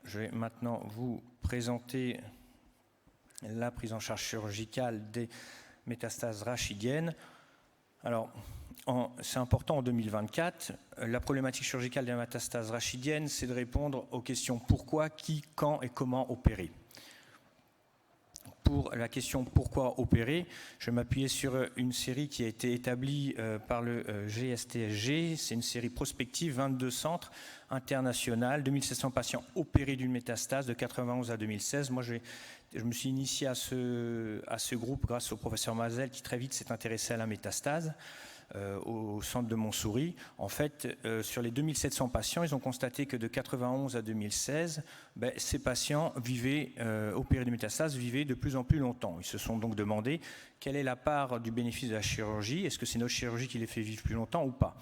je vais maintenant vous présenter la prise en charge chirurgicale des métastases rachidiennes. Alors, c'est important en 2024, la problématique chirurgicale des métastases rachidiennes, c'est de répondre aux questions pourquoi, qui, quand et comment opérer. Pour la question pourquoi opérer, je vais m'appuyer sur une série qui a été établie par le GSTSG. C'est une série prospective, 22 centres internationaux, 2700 patients opérés d'une métastase de 91 à 2016. Moi, je me suis initié à ce groupe grâce au professeur Mazel qui très vite s'est intéressé à la métastase. Au centre de Montsouris. En fait, sur les 2700 patients, ils ont constaté que de 91 à 2016, ces patients opérés de métastase vivaient de plus en plus longtemps. Ils se sont donc demandé quelle est la part du bénéfice de la chirurgie, est-ce que c'est notre chirurgie qui les fait vivre plus longtemps ou pas?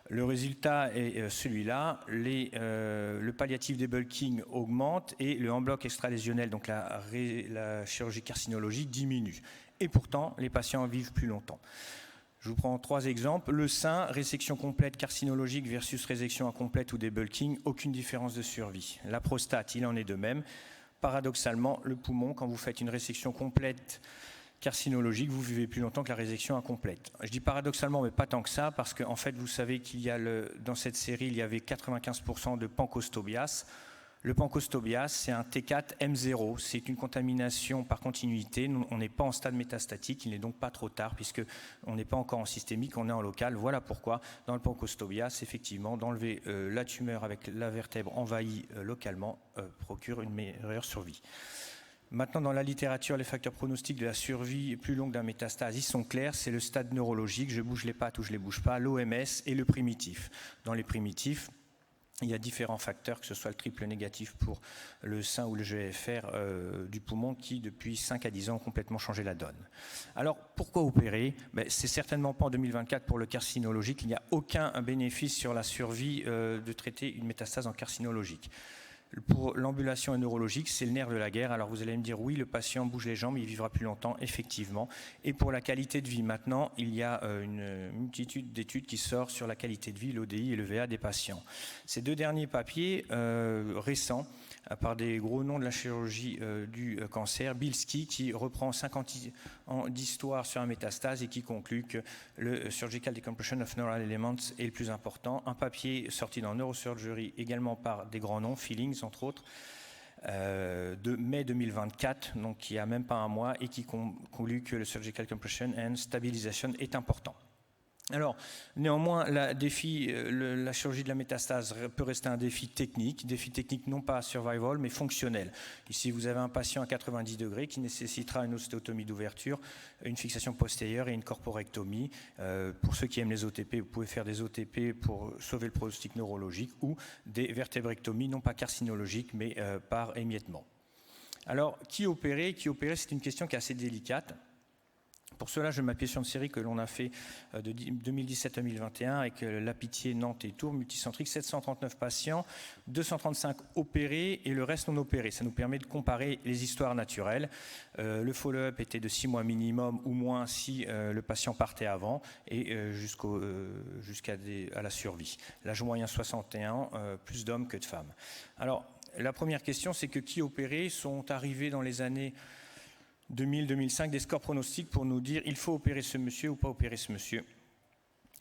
Le résultat est celui-là, le palliatif debulking augmente et le en-bloc extralésionnel, donc la chirurgie carcinologique, diminue. Et pourtant, les patients vivent plus longtemps. Je vous prends 3 exemples. Le sein, résection complète carcinologique versus résection incomplète ou debulking, aucune différence de survie. La prostate, il en est de même. Paradoxalement, le poumon, quand vous faites une résection complète carcinologique, vous vivez plus longtemps que la résection incomplète. Je dis paradoxalement, mais pas tant que ça, parce qu'en fait, vous savez qu'il y a dans cette série, il y avait 95% de pancostobias. Le pancostobias, c'est un T4M0, c'est une contamination par continuité. On n'est pas en stade métastatique, il n'est donc pas trop tard puisqu'on n'est pas encore en systémique, on est en local. Voilà pourquoi, dans le pancostobias, effectivement, d'enlever la tumeur avec la vertèbre envahie localement procure une meilleure survie. Maintenant, dans la littérature, les facteurs pronostiques de la survie plus longue d'un métastase, ils sont clairs, c'est le stade neurologique, je bouge les pattes ou je ne les bouge pas, l'OMS et le primitif. Dans les primitifs, il y a différents facteurs, que ce soit le triple négatif pour le sein ou le GFR du poumon, qui depuis 5 à 10 ans ont complètement changé la donne. Alors, pourquoi opérer? C'est certainement pas en 2024 pour le carcinologique. Il n'y a aucun bénéfice sur la survie de traiter une métastase en carcinologique. Pour l'ambulation neurologique, c'est le nerf de la guerre. Alors vous allez me dire, oui, le patient bouge les jambes, il vivra plus longtemps, effectivement. Et pour la qualité de vie, maintenant, il y a une multitude d'études qui sortent sur la qualité de vie, l'ODI et le VA des patients. Ces 2 derniers papiers récents, par des gros noms de la chirurgie du cancer, Bilski, qui reprend 50 ans d'histoire sur la métastase et qui conclut que le Surgical Decompression of Neural Elements est le plus important. Un papier sorti dans Neurosurgery, également par des grands noms, Feelings entre autres, de mai 2024, donc il n'y a même pas un mois, et qui conclut que le Surgical Compression and Stabilization est important. Alors, néanmoins, la chirurgie de la métastase peut rester un défi technique non pas survival, mais fonctionnel. Ici, vous avez un patient à 90 degrés qui nécessitera une ostéotomie d'ouverture, une fixation postérieure et une corporectomie. Pour ceux qui aiment les OTP, vous pouvez faire des OTP pour sauver le pronostic neurologique ou des vertébrectomies, non pas carcinologiques, mais par émiettement. Alors, qui opérer? C'est une question qui est assez délicate. Pour cela, je m'appuie sur une série que l'on a fait de 2017 à 2021 avec La Pitié, Nantes et Tours, multicentrique, 739 patients, 235 opérés et le reste non opérés. Ça nous permet de comparer les histoires naturelles. Le follow-up était de 6 mois minimum ou moins si le patient partait avant et jusqu'à la survie. L'âge moyen 61 ans, plus d'hommes que de femmes. Alors, la première question, c'est que qui opérés sont arrivés dans les années 2000-2005 des scores pronostiques pour nous dire il faut opérer ce monsieur ou pas opérer ce monsieur.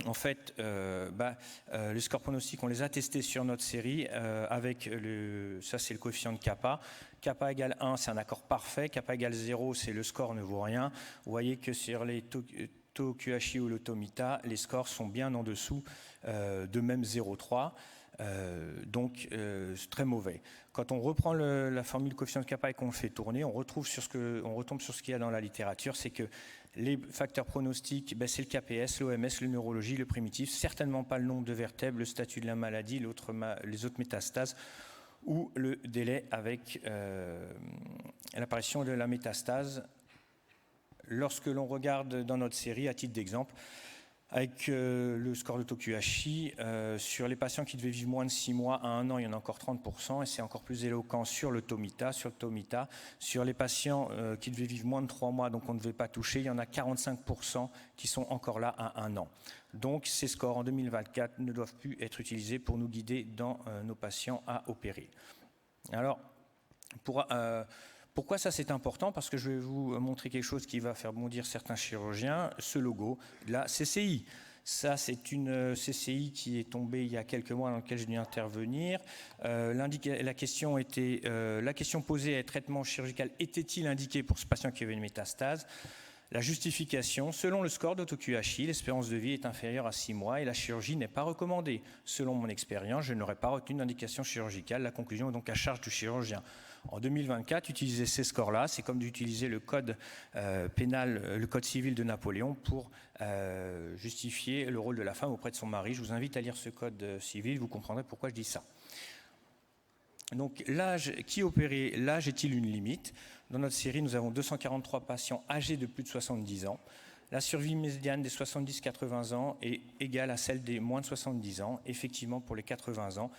En fait, les scores pronostiques, on les a testés sur notre série avec ça c'est le coefficient de kappa. Kappa égale 1, c'est un accord parfait. Kappa égale 0, c'est le score ne vaut rien. Vous voyez que sur les TOQHI ou le Tomita, les scores sont bien en dessous de même 0,3. Donc c'est très mauvais. Quand on reprend la formule coefficient de kappa et qu'on le fait tourner, on retombe sur ce qu'il y a dans la littérature, c'est que les facteurs pronostiques, c'est le KPS, l'OMS, le neurologie, le primitif, certainement pas le nombre de vertèbres, le statut de la maladie, les autres métastases ou le délai avec l'apparition de la métastase. Lorsque l'on regarde dans notre série, à titre d'exemple, avec le score de TOQHI, sur les patients qui devaient vivre moins de 6 mois à 1 an, il y en a encore 30%, et c'est encore plus éloquent sur le Tomita. Sur les patients qui devaient vivre moins de 3 mois, donc on ne devait pas toucher, il y en a 45% qui sont encore là à 1 an. Donc ces scores en 2024 ne doivent plus être utilisés pour nous guider dans nos patients à opérer. Alors, pourquoi ça c'est important? Parce que je vais vous montrer quelque chose qui va faire bondir certains chirurgiens, ce logo, la CCI. Ça, c'est une CCI qui est tombée il y a quelques mois dans laquelle j'ai dû intervenir. La question posée est: traitement chirurgical était-il indiqué pour ce patient qui avait une métastase? La justification: selon le score d'Auto-QHI, l'espérance de vie est inférieure à 6 mois et la chirurgie n'est pas recommandée. Selon mon expérience, je n'aurais pas retenu d'indication chirurgicale. La conclusion est donc à charge du chirurgien. En 2024, utiliser ces scores-là, c'est comme d'utiliser le code pénal, le code civil de Napoléon pour justifier le rôle de la femme auprès de son mari. Je vous invite à lire ce code civil, vous comprendrez pourquoi je dis ça. Donc l'âge, qui opérait, l'âge est-il une limite? Dans notre série, nous avons 243 patients âgés de plus de 70 ans. La survie médiane des 70-80 ans est égale à celle des moins de 70 ans. Effectivement, pour les 80 ans,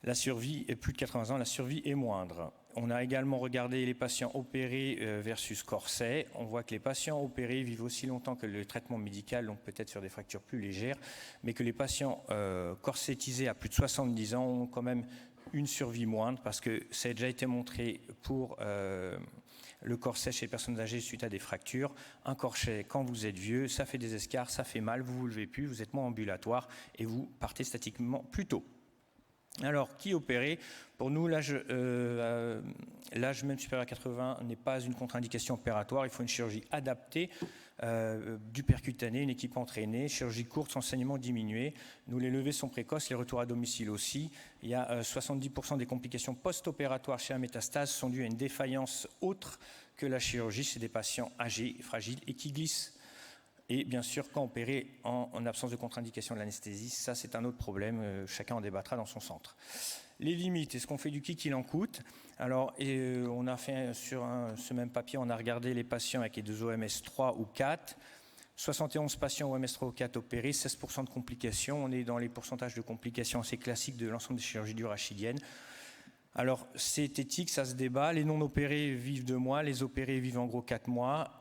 la survie est plus de 80 ans, la survie est moindre. On a également regardé les patients opérés versus corsets. On voit que les patients opérés vivent aussi longtemps que le traitement médical, donc peut-être sur des fractures plus légères, mais que les patients corsettisés à plus de 70 ans ont quand même une survie moindre, parce que ça a déjà été montré pour le corset chez les personnes âgées suite à des fractures. Un corset, quand vous êtes vieux, ça fait des escarres, ça fait mal, vous ne vous levez plus, vous êtes moins ambulatoire et vous partez statistiquement plus tôt. Alors, qui opérer? Pour nous, l'âge même supérieur à 80 n'est pas une contre-indication opératoire. Il faut une chirurgie adaptée, du percutané, une équipe entraînée, chirurgie courte, enseignement diminué. Nous, les levées sont précoces, les retours à domicile aussi. Il y a 70% des complications post-opératoires chez la métastase sont dues à une défaillance autre que la chirurgie chez des patients âgés, fragiles et qui glissent. Et bien sûr, quand opéré en absence de contre-indication de l'anesthésie, ça c'est un autre problème, chacun en débattra dans son centre. Les limites, est-ce qu'on fait du qu'il en coûte? Alors, on a fait sur ce même papier, on a regardé les patients avec les deux OMS 3 ou 4. 71 patients OMS 3 ou 4 opérés, 16% de complications. On est dans les pourcentages de complications assez classiques de l'ensemble des chirurgies durachidiennes. Alors, c'est éthique, ça se débat. Les non-opérés vivent 2 mois, les opérés vivent en gros 4 mois.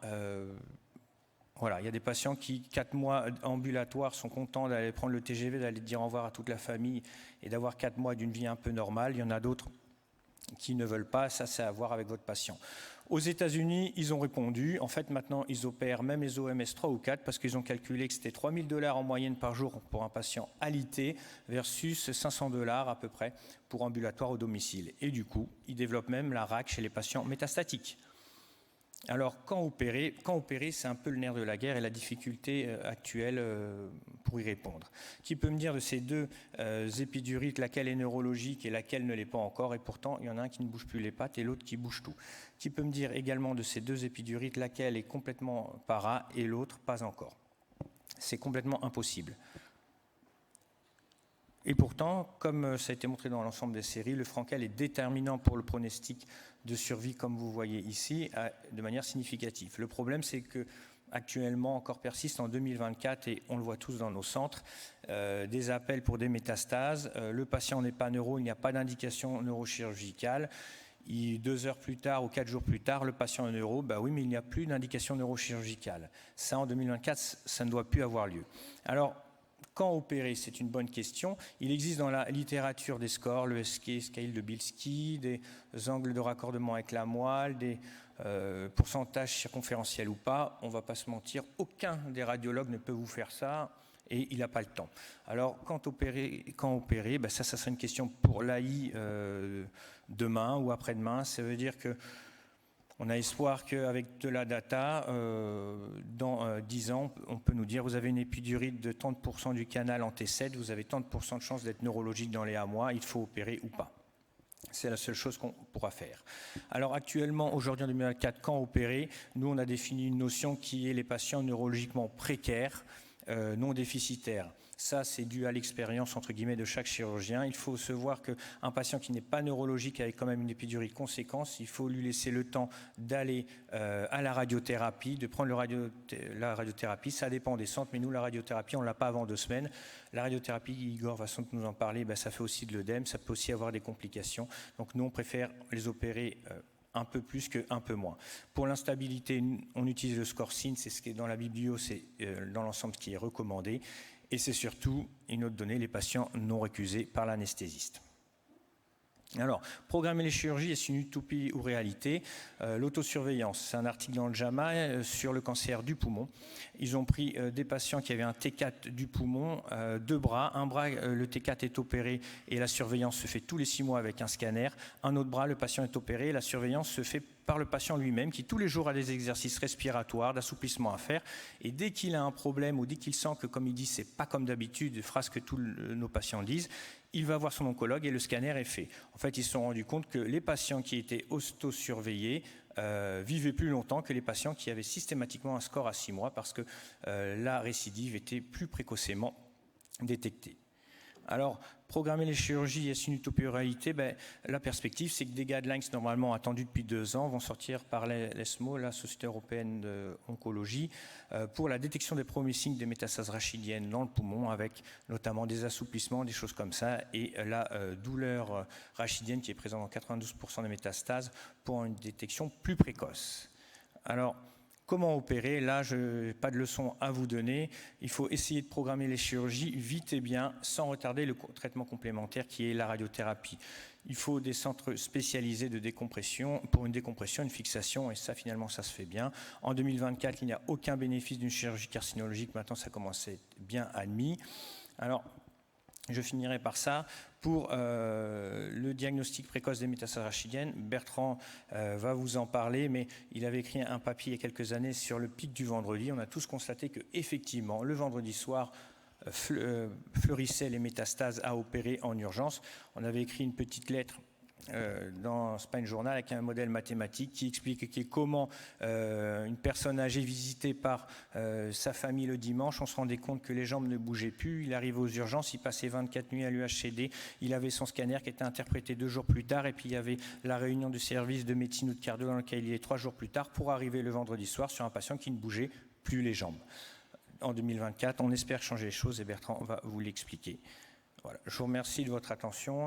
Voilà, il y a des patients qui, 4 mois ambulatoires, sont contents d'aller prendre le TGV, d'aller dire au revoir à toute la famille et d'avoir 4 mois d'une vie un peu normale. Il y en a d'autres qui ne veulent pas, ça c'est à voir avec votre patient. Aux États-Unis, ils ont répondu. En fait, maintenant, ils opèrent même les OMS 3 ou 4 parce qu'ils ont calculé que c'était $3 000 en moyenne par jour pour un patient alité versus $500 à peu près pour ambulatoire au domicile. Et du coup, ils développent même la RAC chez les patients métastatiques. Alors, quand opérer, c'est un peu le nerf de la guerre et la difficulté actuelle pour y répondre. Qui peut me dire de ces deux épidurites, laquelle est neurologique et laquelle ne l'est pas encore? Et pourtant, il y en a un qui ne bouge plus les pattes et l'autre qui bouge tout. Qui peut me dire également de ces deux épidurites, laquelle est complètement para et l'autre pas encore? C'est complètement impossible. Et pourtant, comme ça a été montré dans l'ensemble des séries, le Frankel est déterminant pour le pronostic de survie, comme vous voyez ici, de manière significative. Le problème, c'est que actuellement encore persiste en 2024, et on le voit tous dans nos centres, des appels pour des métastases. Le patient n'est pas neuro, il n'y a pas d'indication neurochirurgicale. 2 heures plus tard ou 4 jours plus tard, le patient est neuro, bah oui, mais il n'y a plus d'indication neurochirurgicale. Ça, en 2024, ça ne doit plus avoir lieu. Alors, quand opérer? C'est une bonne question. Il existe dans la littérature des scores, le scale de Bilski, des angles de raccordement avec la moelle, des pourcentages circonférentiels ou pas. On ne va pas se mentir, aucun des radiologues ne peut vous faire ça et il n'a pas le temps. Alors, quand opérer, ben ça serait une question pour l'AI demain ou après-demain. Ça veut dire que on a espoir qu'avec de la data, dans 10 ans, on peut nous dire vous avez une épidurite de 30% du canal en T7, vous avez 30% de chances d'être neurologique dans les 1 mois, il faut opérer ou pas. C'est la seule chose qu'on pourra faire. Alors actuellement, aujourd'hui en 2024, quand opérer? Nous, on a défini une notion qui est les patients neurologiquement précaires, non déficitaires. Ça, c'est dû à l'expérience, entre guillemets, de chaque chirurgien. Il faut se voir qu'un patient qui n'est pas neurologique avec quand même une épidurie de conséquence, il faut lui laisser le temps d'aller à la radiothérapie, de prendre la radiothérapie. Ça dépend des centres, mais nous, la radiothérapie, on ne l'a pas avant 2 semaines. La radiothérapie, Igor va sans doute nous en parler, ben, ça fait aussi de l'œdème, ça peut aussi avoir des complications. Donc nous, on préfère les opérer un peu plus qu'un peu moins. Pour l'instabilité, on utilise le score SIN, c'est ce qui est dans la biblio, c'est dans l'ensemble ce qui est recommandé. Et c'est surtout une autre donnée, les patients non récusés par l'anesthésiste. Alors, programmer les chirurgies, est-ce une utopie ou réalité? L'autosurveillance, c'est un article dans le JAMA sur le cancer du poumon. Ils ont pris des patients qui avaient un T4 du poumon, 2 bras. Un bras, le T4 est opéré et la surveillance se fait tous les 6 mois avec un scanner. Un autre bras, le patient est opéré et la surveillance se fait par le patient lui-même qui tous les jours a des exercices respiratoires, d'assouplissement à faire. Et dès qu'il a un problème ou dès qu'il sent que, comme il dit, c'est pas comme d'habitude, phrase que tous nos patients disent, il va voir son oncologue et le scanner est fait. En fait, ils se sont rendus compte que les patients qui étaient auto-surveillés vivaient plus longtemps que les patients qui avaient systématiquement un score à 6 mois parce que la récidive était plus précocement détectée. Alors, programmer les chirurgies, est-ce une utopie ou réalité? La perspective, c'est que des guidelines normalement attendus depuis 2 ans vont sortir par l'ESMO, la Société européenne d'oncologie, pour la détection des premiers signes de métastases rachidiennes dans le poumon, avec notamment des assouplissements, des choses comme ça, et la douleur rachidienne qui est présente dans 92% des métastases pour une détection plus précoce. Alors, comment opérer? Là, je n'ai pas de leçon à vous donner. Il faut essayer de programmer les chirurgies vite et bien, sans retarder le traitement complémentaire qui est la radiothérapie. Il faut des centres spécialisés de décompression, pour une décompression, une fixation, et ça, finalement, ça se fait bien. En 2024, il n'y a aucun bénéfice d'une chirurgie carcinologique. Maintenant, ça commence à être bien admis. Alors, je finirai par ça. Pour le diagnostic précoce des métastases rachidiennes, Bertrand va vous en parler, mais il avait écrit un papier il y a quelques années sur le pic du vendredi. On a tous constaté qu'effectivement, le vendredi soir, fleurissaient les métastases à opérer en urgence. On avait écrit une petite lettre dans Spine Journal avec un modèle mathématique qui explique comment une personne âgée visitée par sa famille le dimanche, on se rendait compte que les jambes ne bougeaient plus, il arrivait aux urgences, il passait 24 nuits à l'UHCD, il avait son scanner qui était interprété 2 jours plus tard et puis il y avait la réunion du service de médecine ou de cardio dans lequel il est 3 jours plus tard pour arriver le vendredi soir sur un patient qui ne bougeait plus les jambes. En 2024, on espère changer les choses et Bertrand va vous l'expliquer. Voilà. Je vous remercie de votre attention.